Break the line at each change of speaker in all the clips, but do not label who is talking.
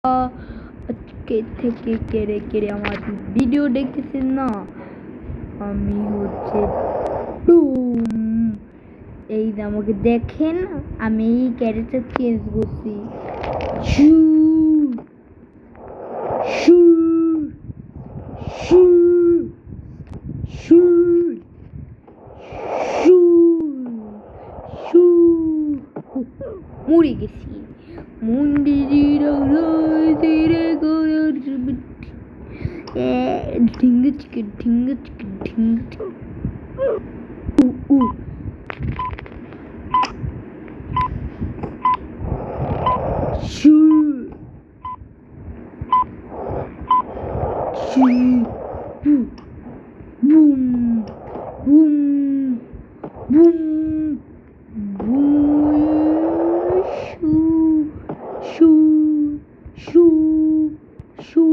আজকে থেকে কেড়ে কেড়ে আমার ভিডিও দেখতেছেন না, আমি হচ্ছে এই যে আমাকে দেখেন, আমি এই ক্যারেক্টার চেঞ্জ করছি। শু শু শু শু শু শু মরে গেছি। মন্দির ঢিঙ্গা চিকে ঢিঙ্গা চিকে ঢিঙ্গা চিকে শু শু বুম বুম বুম বুম শু শু শু শু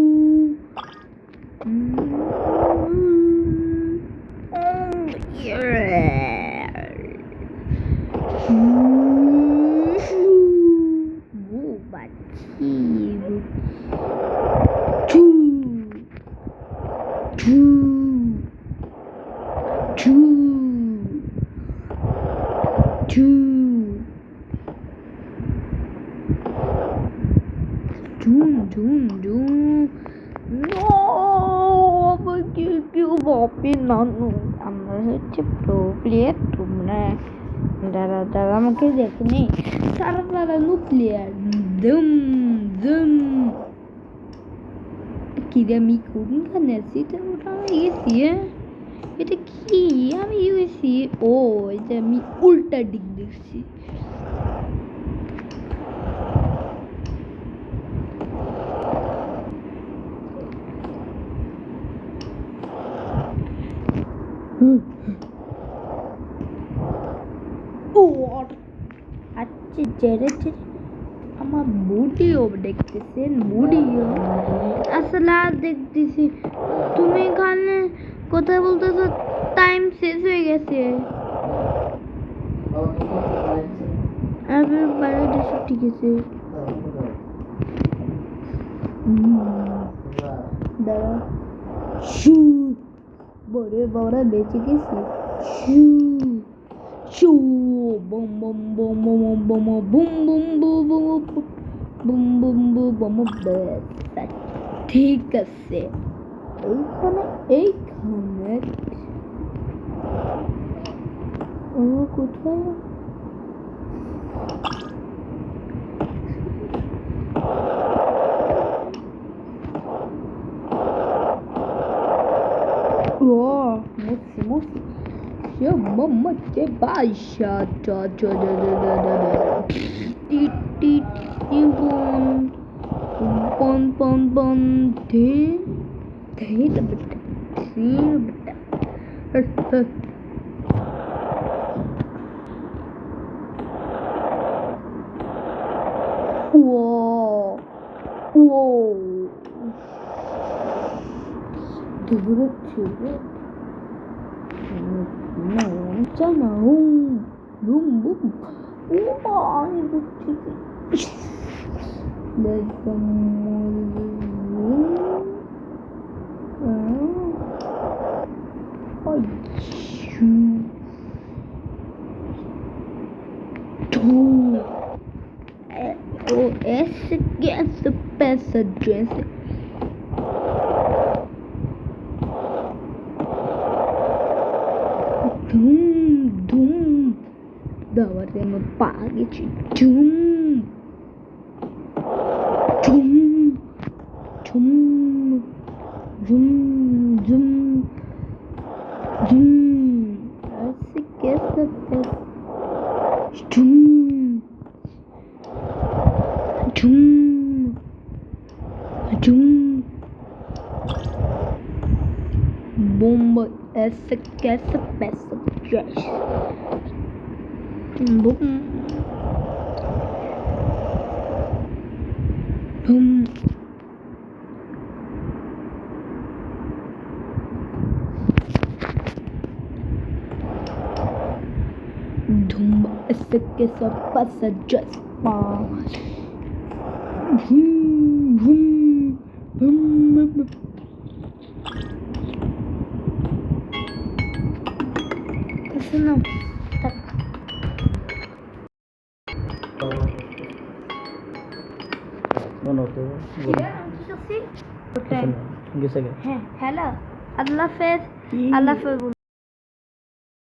আমরা হচ্ছে প্রো প্লেয়ার, তোমরা যারা যারা আমাকে দেখেনি তারা তারা নো প্লেয়ার। দম দম কি রে, আমি কোনখানে আছি? ওটা আমি গেছি। এটা কি আমি গেছি? ও এটা আমি উল্টা দিক দেখছি। আচ্ছা জেরেছে আমার ভিডিও দেখতেছেন, ভিডিও আসলে আর দেখতেছি। তুমি এখানে কথা বলতেছো, টাইম শেষ হয়ে গেছে। আমি বাইরে দেশে, ঠিক আছে দাঁড়া। শু বড়ে বড় বেঁচে গেছি। শু শু বম বম বম বম বম বুম বুম বুম বুম বুম বুম বুম বুম। ঠিক আছে, এইখানে এইখানে ও কোথায়? Moço, chama que baixa, pon pon pon esse que é essa peça de Dum давайте мы пагичи Dum Dum Dum Dum Dum Dum esse que é essa peça Dum Dum Dum bomba essa que essa peça bum bum dumba essa que essa passa just শোনো থাক।
গেছে গে।
হ্যাঁ hello আল্লাহ হাফেজ। আল্লাহ হাফেজ।